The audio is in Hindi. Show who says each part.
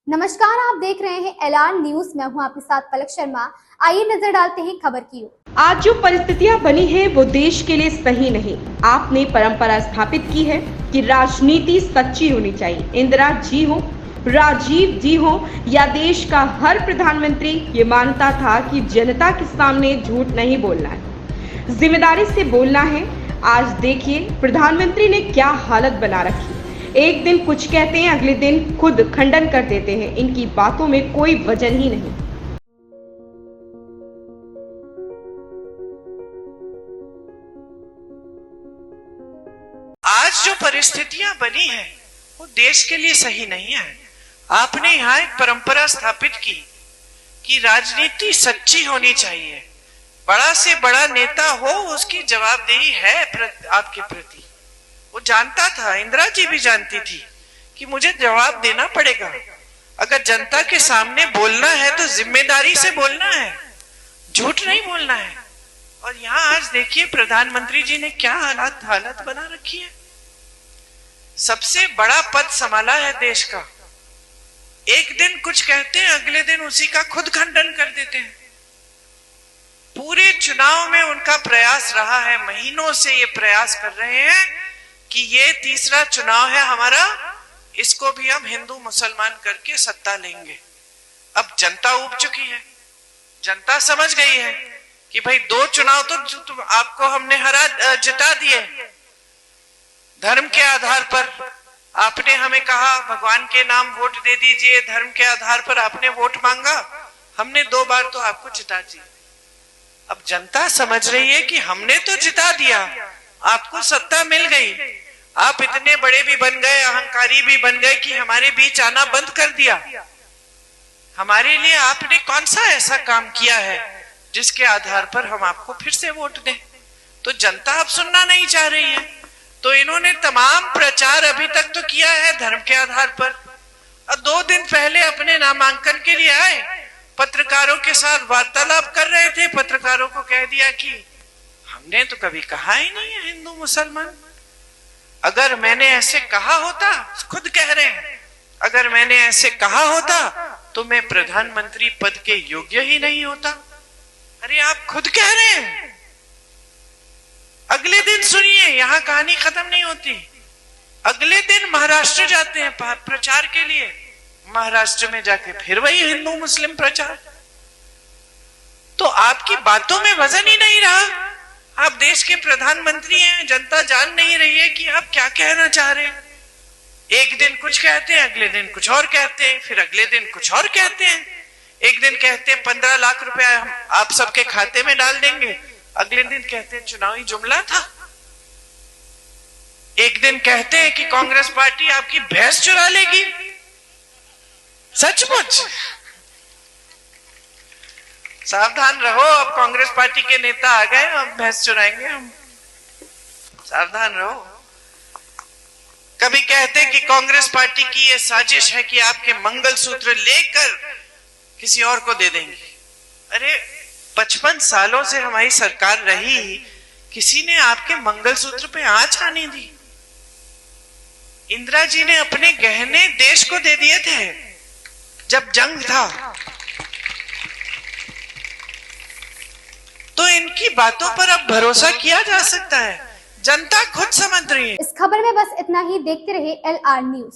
Speaker 1: नमस्कार, आप देख रहे हैं एलआर न्यूज। मैं हूं आपके साथ पलक शर्मा। आइए नजर डालते हैं खबर की ओर।
Speaker 2: आज जो परिस्थितियां बनी है वो देश के लिए सही नहीं। आपने परंपरा स्थापित की है कि राजनीति सच्ची होनी चाहिए। इंदिरा जी हो, राजीव जी हो या देश का हर प्रधानमंत्री ये मानता था कि जनता के सामने झूठ नहीं बोलना है, जिम्मेदारी से बोलना है। आज देखिए प्रधानमंत्री ने क्या हालत बना रखी। एक दिन कुछ कहते हैं, अगले दिन खुद खंडन कर देते हैं। इनकी बातों में कोई वजन ही नहीं।
Speaker 3: आज जो परिस्थितियां बनी है वो देश के लिए सही नहीं है। आपने यहाँ एक परंपरा स्थापित की कि राजनीति सच्ची होनी चाहिए। बड़ा से बड़ा नेता हो उसकी जवाबदेही है आपके प्रति। वो जानता था, इंदिरा जी भी जानती थी कि मुझे जवाब देना पड़ेगा। अगर जनता के सामने बोलना है तो जिम्मेदारी से बोलना है, झूठ नहीं बोलना है। और यहाँ आज देखिए प्रधानमंत्री जी ने क्या हालत बना रखी है। सबसे बड़ा पद संभाला है देश का। एक दिन कुछ कहते हैं, अगले दिन उसी का खुद खंडन कर देते हैं। पूरे चुनाव में उनका प्रयास रहा है, महीनों से ये प्रयास कर रहे हैं कि ये तीसरा चुनाव है हमारा, इसको भी हम हिंदू मुसलमान करके सत्ता लेंगे। अब जनता उब चुकी है, जनता समझ गई है कि भाई दो चुनाव तो आपको हमने जिता दिए। धर्म के आधार पर आपने हमें कहा भगवान के नाम वोट दे दीजिए, धर्म के आधार पर आपने वोट मांगा, हमने 2 बार तो आपको जिता दिया। अब जनता समझ रही है कि हमने तो जिता दिया, आपको सत्ता मिल गई, आप इतने बड़े भी बन गए, अहंकारी भी बन गए कि हमारे बीच आना बंद कर दिया। हमारे लिए आपने कौन सा ऐसा काम किया है जिसके आधार पर हम आपको फिर से वोट दें? तो जनता अब सुनना नहीं चाह रही है। तो इन्होंने तमाम प्रचार अभी तक तो किया है धर्म के आधार पर। और 2 दिन पहले अपने नामांकन के लिए आए, पत्रकारों के साथ वार्तालाप कर रहे थे। पत्रकारों को कह दिया कि हमने तो कभी कहा ही नहीं है हिंदू मुसलमान। अगर मैंने ऐसे कहा होता, खुद कह रहे हैं, अगर मैंने ऐसे कहा होता तो मैं प्रधानमंत्री पद के योग्य ही नहीं होता। अरे आप खुद कह रहे हैं। अगले दिन सुनिए, यहां कहानी खत्म नहीं होती। अगले दिन महाराष्ट्र जाते हैं प्रचार के लिए। महाराष्ट्र में जाके फिर वही हिंदू मुस्लिम प्रचार। तो आपकी बातों में वजन ही नहीं रहा। आप देश के प्रधानमंत्री हैं, जनता जान नहीं रही है कि आप क्या कहना चाह रहे हैं। एक दिन कुछ कहते हैं, अगले दिन कुछ और कहते हैं, फिर अगले दिन कुछ और कहते हैं। एक दिन कहते हैं 15 लाख रुपया हम आप सबके खाते में डाल देंगे, अगले दिन कहते हैं चुनावी जुमला था। एक दिन कहते हैं कि कांग्रेस पार्टी आपकी भैंस चुरा लेगी। सचमुच सावधान रहो, अब कांग्रेस पार्टी के नेता आ गए, अब भैंस चुराएंगे हम, सावधान रहो। कभी कहते कि कांग्रेस पार्टी की ये साजिश है कि आपके मंगलसूत्र लेकर किसी और को दे देंगे। अरे 55 सालों से हमारी सरकार रही, किसी ने आपके मंगलसूत्र पे आंच आने दी? इंदिरा जी ने अपने गहने देश को दे दिए थे जब जंग था। तो इनकी बातों पर अब भरोसा किया जा सकता है? जनता खुद समझ रही है।
Speaker 1: इस खबर में बस इतना ही। देखते रहिए एलआर न्यूज।